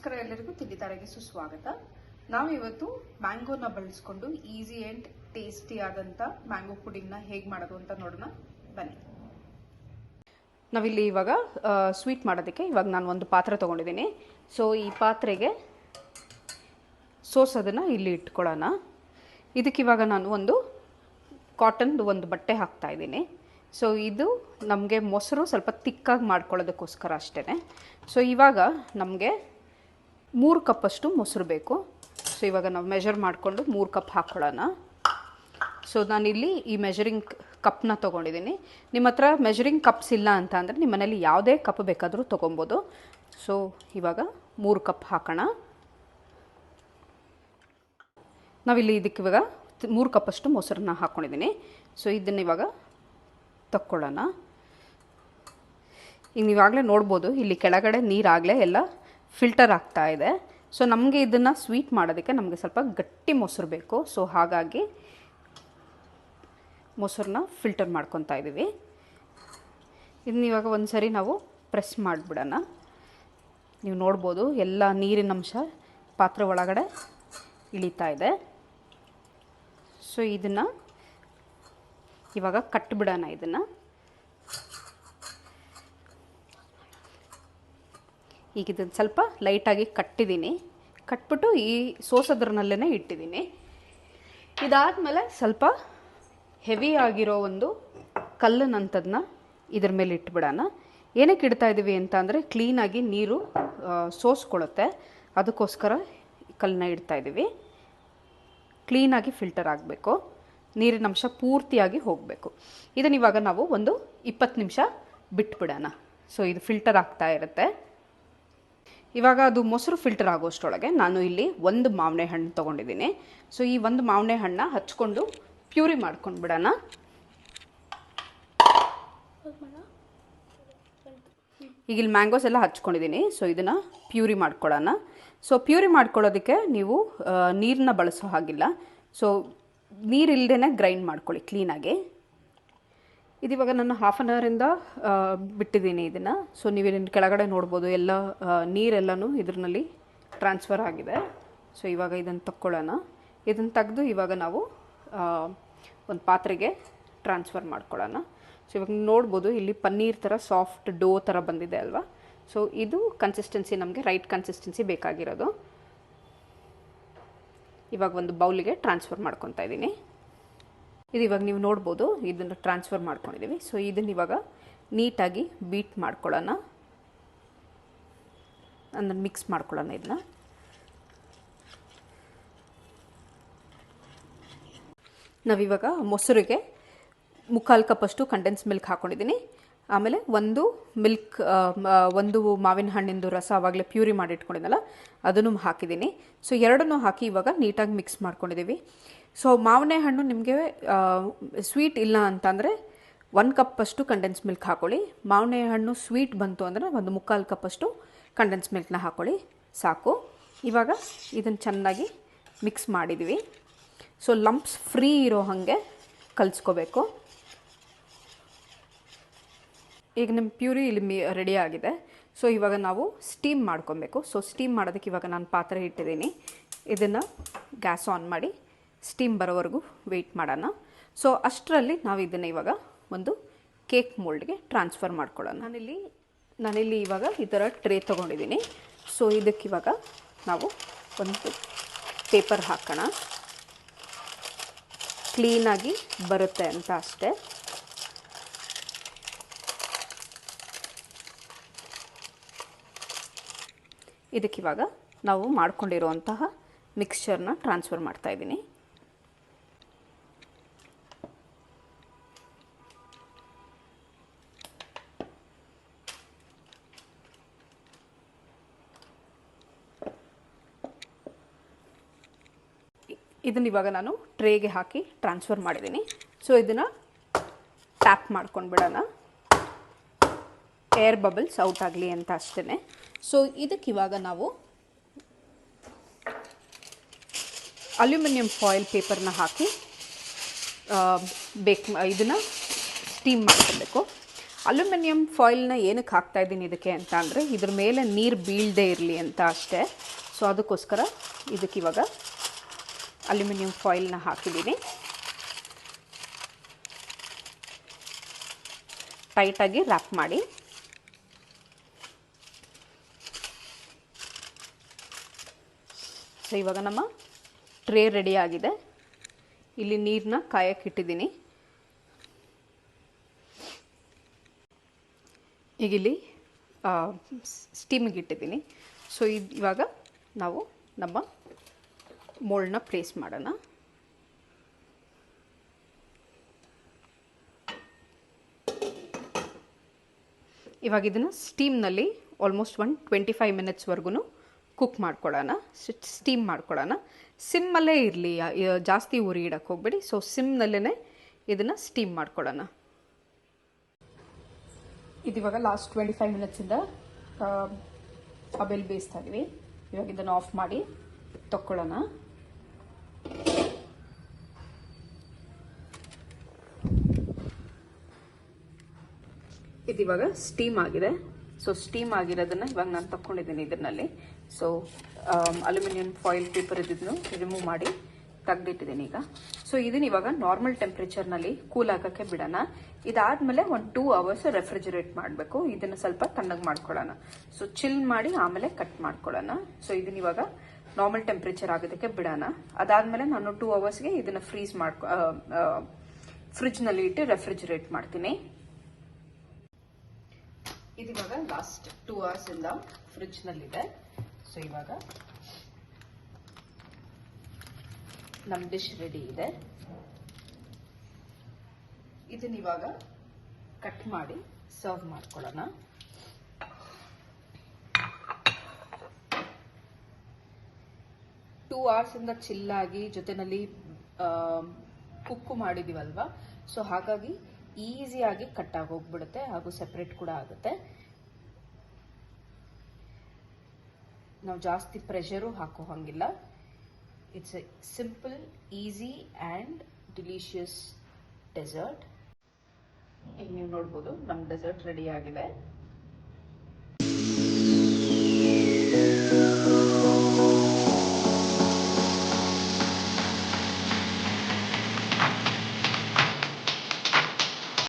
ನಮಸ್ಕಾರ ಎಲ್ಲರಿಗೂ ತಿಂಡಿ ತಾರೆಗೆ ಸುಸ್ವಾಗತ. ನಾವಿವತ್ತು ಮ್ಯಾಂಗೋನ ಬಳಸ್ಕೊಂಡು ಈಸಿ ಅಂಡ್ ಟೇಸ್ಟಿ ಆದಂತ ಮ್ಯಾಂಗೋ ಪುಡಿಂಗ್ನ ಹೇಗೆ ಮಾಡೋದು ಅಂತ ನೋಡೋಣ ಬನ್ನಿ. ನಾವಿಲ್ಲಿ ಇವಾಗ ಸ್ವೀಟ್ ಮಾಡೋದಕ್ಕೆ ಇವಾಗ ನಾನು ಒಂದು ಪಾತ್ರೆ ತೊಗೊಂಡಿದ್ದೀನಿ. ಸೊ ಈ ಪಾತ್ರೆಗೆ ಸೋಸೋದನ್ನು ಇಲ್ಲಿ ಇಟ್ಕೊಳ್ಳೋಣ. ಇದಕ್ಕೆ ಇವಾಗ ನಾನು ಒಂದು ಕಾಟನ್ದು ಒಂದು ಬಟ್ಟೆ ಹಾಕ್ತಾ ಇದ್ದೀನಿ. ಸೊ ಇದು ನಮಗೆ ಮೊಸರು ಸ್ವಲ್ಪ ತಿಕ್ಕಾಗಿ ಮಾಡ್ಕೊಳ್ಳೋದಕ್ಕೋಸ್ಕರ ಅಷ್ಟೇ. ಸೊ ಇವಾಗ ನಮಗೆ 3 ಕಪ್ಪಷ್ಟು ಮೊಸರು ಬೇಕು. ಸೊ ಇವಾಗ ನಾವು ಮೆಜರ್ ಮಾಡಿಕೊಂಡು 3 ಕಪ್ ಹಾಕ್ಕೊಳ್ಳೋಣ. ಸೊ ನಾನಿಲ್ಲಿ ಈ ಮೆಜರಿಂಗ್ ಕಪ್ನ ತೊಗೊಂಡಿದ್ದೀನಿ. ನಿಮ್ಮ ಹತ್ರ ಮೆಜರಿಂಗ್ ಕಪ್ಸ್ ಇಲ್ಲ ಅಂತ ಅಂದರೆ ನಿಮ್ಮ ಮನೇಲಿ ಯಾವುದೇ ಕಪ್ ಬೇಕಾದರೂ ತೊಗೊಬೋದು. ಸೊ ಇವಾಗ 3 ಕಪ್ ಹಾಕೋಣ. ನಾವಿಲ್ಲಿ ಇದಕ್ಕೆ ಇವಾಗ 3 ಕಪ್ಪಷ್ಟು ಮೊಸರನ್ನ ಹಾಕ್ಕೊಂಡಿದ್ದೀನಿ. ಸೊ ಇದನ್ನು ಇವಾಗ ತಕ್ಕೊಳ್ಳೋಣ. ಈಗ ನೀವಾಗಲೇ ನೋಡ್ಬೋದು ಇಲ್ಲಿ ಕೆಳಗಡೆ ನೀರಾಗಲೇ ಎಲ್ಲ ಫಿಲ್ಟರ್ ಆಗ್ತಾ ಇದೆ. ಸೊ ನಮಗೆ ಇದನ್ನು ಸ್ವೀಟ್ ಮಾಡೋದಕ್ಕೆ ನಮಗೆ ಸ್ವಲ್ಪ ಗಟ್ಟಿ ಮೊಸರು ಬೇಕು. ಸೊ ಹಾಗಾಗಿ ಮೊಸರನ್ನ ಫಿಲ್ಟರ್ ಮಾಡ್ಕೊತಾ ಇದ್ದೀವಿ. ಇದನ್ನ ಇವಾಗ ಒಂದು ಸರಿ ನಾವು ಪ್ರೆಸ್ ಮಾಡಿಬಿಡೋಣ. ನೀವು ನೋಡ್ಬೋದು ಎಲ್ಲ ನೀರಿನ ಅಂಶ ಪಾತ್ರೆ ಒಳಗಡೆ ಇಳಿತಾ ಇದೆ. ಸೊ ಇದನ್ನು ಇವಾಗ ಕಟ್ಟಿಬಿಡೋಣ. ಇದನ್ನು ಈಗ ಇದನ್ನು ಸ್ವಲ್ಪ ಲೈಟಾಗಿ ಕಟ್ಟಿದ್ದೀನಿ. ಕಟ್ಬಿಟ್ಟು ಈ ಸೋಸೋದ್ರನಲ್ಲೇ ಇಟ್ಟಿದ್ದೀನಿ. ಇದಾದಮೇಲೆ ಸ್ವಲ್ಪ ಹೆವಿ ಆಗಿರೋ ಒಂದು ಕಲ್ಲನ್ನಂಥದನ್ನ ಇದ್ರ ಮೇಲೆ ಇಟ್ಬಿಡೋಣ. ಏನಕ್ಕೆ ಇಡ್ತಾ ಇದ್ದೀವಿ ಅಂತ ಅಂದರೆ ಕ್ಲೀನಾಗಿ ನೀರು ಸೋಸ್ಕೊಳ್ಳುತ್ತೆ, ಅದಕ್ಕೋಸ್ಕರ ಕಲ್ಲನ್ನ ಇಡ್ತಾ ಇದ್ದೀವಿ. ಕ್ಲೀನಾಗಿ ಫಿಲ್ಟರ್ ಆಗಬೇಕು, ನೀರಿನ ಅಂಶ ಪೂರ್ತಿಯಾಗಿ ಹೋಗಬೇಕು. ಇದನ್ನು ಇವಾಗ ನಾವು ಒಂದು 20 ನಿಮಿಷ ಬಿಟ್ಬಿಡೋಣ. ಸೊ ಇದು ಫಿಲ್ಟರ್ ಆಗ್ತಾ ಇರುತ್ತೆ. ಇವಾಗ ಅದು ಮೊಸರು ಫಿಲ್ಟರ್ ಆಗೋಷ್ಟರೊಳಗೆ ನಾನು ಇಲ್ಲಿ ಒಂದು ಮಾವಿನ ಹಣ್ಣು ತೊಗೊಂಡಿದ್ದೀನಿ. ಸೊ ಈ ಒಂದು ಮಾವಿನ ಹಣ್ಣನ್ನ ಹಚ್ಕೊಂಡು ಪ್ಯೂರಿ ಮಾಡ್ಕೊಂಡು ಬಿಡೋಣ. ಈಗ ಇಲ್ಲಿ ಮ್ಯಾಂಗೋಸ್ ಎಲ್ಲ ಹಚ್ಕೊಂಡಿದ್ದೀನಿ. ಸೊ ಇದನ್ನು ಪ್ಯೂರಿ ಮಾಡ್ಕೊಳ್ಳೋಣ. ಸೊ ಪ್ಯೂರಿ ಮಾಡ್ಕೊಳ್ಳೋದಕ್ಕೆ ನೀವು ನೀರನ್ನ ಬಳಸೋ ಹಾಗಿಲ್ಲ. ಸೊ ನೀರಿಲ್ಲದೇ ಗ್ರೈಂಡ್ ಮಾಡ್ಕೊಳ್ಳಿ ಕ್ಲೀನಾಗಿ. ಇದಿವಾಗ ನಾನು 1/2 ಅವರಿಂದ ಬಿಟ್ಟಿದ್ದೀನಿ ಇದನ್ನು. ಸೊ ನೀವು ಇದನ್ನು ಕೆಳಗಡೆ ನೋಡ್ಬೋದು ಎಲ್ಲ ನೀರೆಲ್ಲನೂ ಇದರಲ್ಲಿ ಟ್ರಾನ್ಸ್ಫರ್ ಆಗಿದೆ. ಸೊ ಇವಾಗ ಇದನ್ನು ತಕ್ಕೊಳ್ಳೋಣ. ಇದನ್ನು ತೆಗೆದು ಇವಾಗ ನಾವು ಒಂದು ಪಾತ್ರೆಗೆ ಟ್ರಾನ್ಸ್ಫರ್ ಮಾಡ್ಕೊಳ್ಳೋಣ. ಸೊ ಇವಾಗ ನೋಡ್ಬೋದು ಇಲ್ಲಿ ಪನ್ನೀರ್ ಥರ ಸಾಫ್ಟ್ ಡೋ ಥರ ಬಂದಿದೆ ಅಲ್ವಾ. ಸೊ ಇದು ಕನ್ಸಿಸ್ಟೆನ್ಸಿ ನಮಗೆ ರೈಟ್ ಕನ್ಸಿಸ್ಟೆನ್ಸಿ ಬೇಕಾಗಿರೋದು. ಇವಾಗ ಒಂದು ಬೌಲಿಗೆ ಟ್ರಾನ್ಸ್ಫರ್ ಮಾಡ್ಕೊತಾ ಇದ್ದೀನಿ. ಇದು ಇವಾಗ ನೀವು ನೋಡ್ಬೋದು ಇದನ್ನು ಟ್ರಾನ್ಸ್ಫರ್ ಮಾಡ್ಕೊಂಡಿದ್ದೀವಿ. ಸೊ ಇದನ್ನು ಇವಾಗ ನೀಟಾಗಿ ಬೀಟ್ ಮಾಡ್ಕೊಳ್ಳೋಣ, ಅದನ್ನು ಮಿಕ್ಸ್ ಮಾಡ್ಕೊಳ್ಳೋಣ. ಇದನ್ನ ನಾವಿವಾಗ ಮೊಸರಿಗೆ 3/4 ಕಪ್ಪಷ್ಟು ಕಂಡೆನ್ಸ್ ಮಿಲ್ಕ್ ಹಾಕ್ಕೊಂಡಿದ್ದೀನಿ. ಆಮೇಲೆ ಒಂದು ಮಾವಿನ ಹಣ್ಣಿಂದು ರಸ ಆವಾಗಲೇ ಪ್ಯೂರಿ ಮಾಡಿ ಇಟ್ಕೊಂಡಿದ್ದಲ್ಲ ಅದನ್ನು ಹಾಕಿದ್ದೀನಿ. ಸೊ ಎರಡನ್ನೂ ಹಾಕಿ ಇವಾಗ ನೀಟಾಗಿ ಮಿಕ್ಸ್ ಮಾಡ್ಕೊಂಡಿದ್ದೀವಿ. ಸೊ ಮಾವಿನ ಹಣ್ಣು ನಿಮಗೆ ಸ್ವೀಟ್ ಇಲ್ಲ ಅಂತಂದರೆ 1 ಕಪ್ಪಷ್ಟು ಕಂಡೆನ್ಸ್ ಮಿಲ್ಕ್ ಹಾಕ್ಕೊಳ್ಳಿ. ಮಾವಿನ ಹಣ್ಣು ಸ್ವೀಟ್ ಬಂತು ಅಂದರೆ ಒಂದು 3/4 ಕಪ್ಪಷ್ಟು ಕಂಡೆನ್ಸ್ ಮಿಲ್ಕ್ನ ಹಾಕ್ಕೊಳ್ಳಿ, ಸಾಕು. ಇವಾಗ ಇದನ್ನು ಚೆನ್ನಾಗಿ ಮಿಕ್ಸ್ ಮಾಡಿದ್ದೀವಿ. ಸೊ ಲಂಪ್ಸ್ ಫ್ರೀ ಇರೋ ಹಾಗೆ ಕಲಿಸ್ಕೋಬೇಕು. ಈಗ ನಿಮ್ಮ ಪ್ಯೂರಿ ಇಲ್ಲಿ ರೆಡಿ ಆಗಿದೆ. ಸೊ ಇವಾಗ ನಾವು ಸ್ಟೀಮ್ ಮಾಡ್ಕೊಬೇಕು. ಸೊ ಸ್ಟೀಮ್ ಮಾಡೋದಕ್ಕೆ ಇವಾಗ ನಾನು ಪಾತ್ರೆ ಇಟ್ಟಿದ್ದೀನಿ. ಇದನ್ನು ಗ್ಯಾಸ್ ಆನ್ ಮಾಡಿ ಸ್ಟೀಮ್ ಬರೋವರೆಗೂ ವೆಯ್ಟ್ ಮಾಡೋಣ. ಸೊ ಅಷ್ಟರಲ್ಲಿ ನಾವು ಇದನ್ನು ಇವಾಗ ಒಂದು ಕೇಕ್ ಮೋಲ್ಡ್ಗೆ ಟ್ರಾನ್ಸ್ಫರ್ ಮಾಡ್ಕೊಳ್ಳೋಣ. ನಾನಿಲ್ಲಿ ಇವಾಗ ಈ ಥರ ಟ್ರೇ ತೊಗೊಂಡಿದ್ದೀನಿ. ಸೊ ಇದಕ್ಕಿವಾಗ ನಾವು ಒಂದು ಪೇಪರ್ ಹಾಕೋಣ, ಕ್ಲೀನಾಗಿ ಬರುತ್ತೆ ಅಂತ ಅಷ್ಟೇ. ಇದಕ್ಕಿವಾಗ ನಾವು ಮಾಡ್ಕೊಂಡಿರುವಂತಹ ಮಿಕ್ಸ್ಚರ್ನ ಟ್ರಾನ್ಸ್ಫರ್ ಮಾಡ್ತಾ ಇದ್ದೀನಿ. ಇದನ್ನ ಇವಾಗ ನಾನು ಟ್ರೇಗೆ ಹಾಕಿ ಟ್ರಾನ್ಸ್ಫರ್ ಮಾಡಿದ್ದೀನಿ. ಸೊ ಇದನ್ನು ಟ್ಯಾಪ್ ಮಾಡ್ಕೊಂಡು ಬಿಡೋಣ, ಏರ್ ಬಬಲ್ಸ್ ಔಟ್ ಆಗಲಿ ಅಂತ ಅಷ್ಟೇ. ಸೊ ಇದಕ್ಕಿವಾಗ ನಾವು ಅಲ್ಯೂಮಿನಿಯಂ ಫಾಯಿಲ್ ಪೇಪರ್ನ ಹಾಕಿ ಇದನ್ನು ಸ್ಟೀಮ್ ಮಾಡ್ಕೊಬೇಕು. ಅಲ್ಯೂಮಿನಿಯಂ ಫಾಯಿಲ್ನ ಏನಕ್ಕೆ ಹಾಕ್ತಾ ಇದ್ದೀನಿ ಇದಕ್ಕೆ ಅಂತ ಅಂದರೆ ಇದ್ರ ಮೇಲೆ ನೀರು ಬೀಳದೇ ಇರಲಿ ಅಂತ ಅಷ್ಟೇ. ಸೊ ಅದಕ್ಕೋಸ್ಕರ ಇದಕ್ಕೆ ಇವಾಗ ಅಲ್ಯೂಮಿನಿಯಂ ಫಾಯಿಲ್ನ ಹಾಕಿದ್ದೀನಿ. ಟೈಟಾಗಿ ರ್ಯಾಪ್ ಮಾಡಿ. ಸೊ ಇವಾಗ ನಮ್ಮ ಟ್ರೇ ರೆಡಿ ಆಗಿದೆ. ಇಲ್ಲಿ ನೀರನ್ನ ಕಾಯಕ್ಕಿಟ್ಟಿದ್ದೀನಿ. ಈಗ ಇಲ್ಲಿ ಸ್ಟೀಮಿಗೆ ಇಟ್ಟಿದ್ದೀನಿ. ಸೊ ಇವಾಗ ನಾವು ನಮ್ಮ ಮೋಲ್ಡ್ನ ಪ್ಲೇಸ್ ಮಾಡೋಣ. ಇವಾಗ ಇದನ್ನು ಸ್ಟೀಮ್ನಲ್ಲಿ ಆಲ್ಮೋಸ್ಟ್ 25 ಮಿನಿಟ್ಸ್ವರೆಗೂ ಕುಕ್ ಮಾಡ್ಕೊಳ್ಳೋಣ, ಸ್ಟೀಮ್ ಮಾಡ್ಕೊಳ್ಳೋಣ. ಸಿಮ್ಮಲ್ಲೇ ಇರಲಿ, ಜಾಸ್ತಿ ಉರಿ ಇಡಕ್ಕೆ ಹೋಗ್ಬೇಡಿ. ಸೊ ಸಿಮ್ನಲ್ಲೇ ಇದನ್ನು ಸ್ಟೀಮ್ ಮಾಡ್ಕೊಳ್ಳೋಣ. ಇದಿವಾಗ ಲಾಸ್ಟ್ 25 ಮಿನಿಟ್ಸಿಂದ ಅಬೆಲ್ ಬೇಯಿಸ್ತಾ ಇದೀವಿ. ಇವಾಗ ಇದನ್ನು ಆಫ್ ಮಾಡಿ ತಕ್ಕೊಳ್ಳೋಣ. ಇದಿವಾಗ ಸ್ಟೀಮ್ ಆಗಿದೆ. ಸೊ ಸ್ಟೀಮ್ ಆಗಿರೋದನ್ನ ಇವಾಗ ನಾನು ತಕ್ಕೊಂಡಿದ್ದೀನಿ ಇದರಲ್ಲಿ. ಸೊ ಅಲ್ಯೂಮಿನಿಯಂ ಫಾಯಿಲ್ ಪೇಪರ್ ಇದನ್ನು ರಿಮೂವ್ ಮಾಡಿ ತೆಗೆದಿಟ್ಟಿದ್ದೀನಿ ಈಗ. ಸೊ ಇದನ್ನ ಇವಾಗ ನಾರ್ಮಲ್ ಟೆಂಪ್ರೇಚರ್ನಲ್ಲಿ ಕೂಲ್ ಆಗೋಕ್ಕೆ ಬಿಡೋಣ. ಇದಾದ್ಮೇಲೆ ಒಂದು 2 ಅವರ್ಸ್ ರೆಫ್ರಿಜರೇಟ್ ಮಾಡಬೇಕು. ಇದನ್ನು ಸ್ವಲ್ಪ ತಣ್ಣಗೆ ಮಾಡ್ಕೊಳ್ಳೋಣ. ಸೊ ಚಿಲ್ ಮಾಡಿ ಆಮೇಲೆ ಕಟ್ ಮಾಡ್ಕೊಳ್ಳೋಣ. ಸೊ ಇದನ್ನ ಇವಾಗ ನಾರ್ಮಲ್ ಟೆಂಪ್ರೇಚರ್ ಆಗೋದಕ್ಕೆ ಬಿಡೋಣ. ಅದಾದ್ಮೇಲೆ ನಾನು 2 ಅವರ್ಸ್ಗೆ ಇದನ್ನ ಫ್ರಿಜ್ನಲ್ಲಿ ಇಟ್ಟು ರೆಫ್ರಿಜರೇಟ್ ಮಾಡ್ತೀನಿ. ಇದಿವಾಗ ಲಾಸ್ಟ್ 2 ಅವರ್ಸ್ ಇಂದ ಫ್ರಿಜ್ನಲ್ಲಿದೆ. ಸೊ ಇವಾಗ ನಮ್ಮ ಡಿಶ್ ರೆಡಿ ಇದೆ. ಇದನ್ನ ಇವಾಗ ಕಟ್ ಮಾಡಿ ಸರ್ವ್ ಮಾಡ್ಕೊಳ್ಳೋಣ. ಟೂ ಅವರ್ಸ್ ಇಂದ ಚಿಲ್ಲಾಗಿ ಜೊತೆನಲ್ಲಿ ಕುಕ್ಕು ಮಾಡಿದೀವಲ್ವಾ, ಸೊ ಹಾಗಾಗಿ ಈಸಿಯಾಗಿ ಕಟ್ ಆಗೋಗ್ಬಿಡುತ್ತೆ ಹಾಗೂ ಸೆಪರೇಟ್ ಕೂಡ ಆಗುತ್ತೆ. ನಾವು ಜಾಸ್ತಿ ಪ್ರೆಷರು ಹಾಕೋ ಹಂಗಿಲ್ಲ. It's a simple, easy and delicious dessert. ಈಗ ನೀವು ನೋಡ್ಬೋದು ನಮ್ಮ ಡೆಸರ್ಟ್ ರೆಡಿ ಆಗಿದೆ.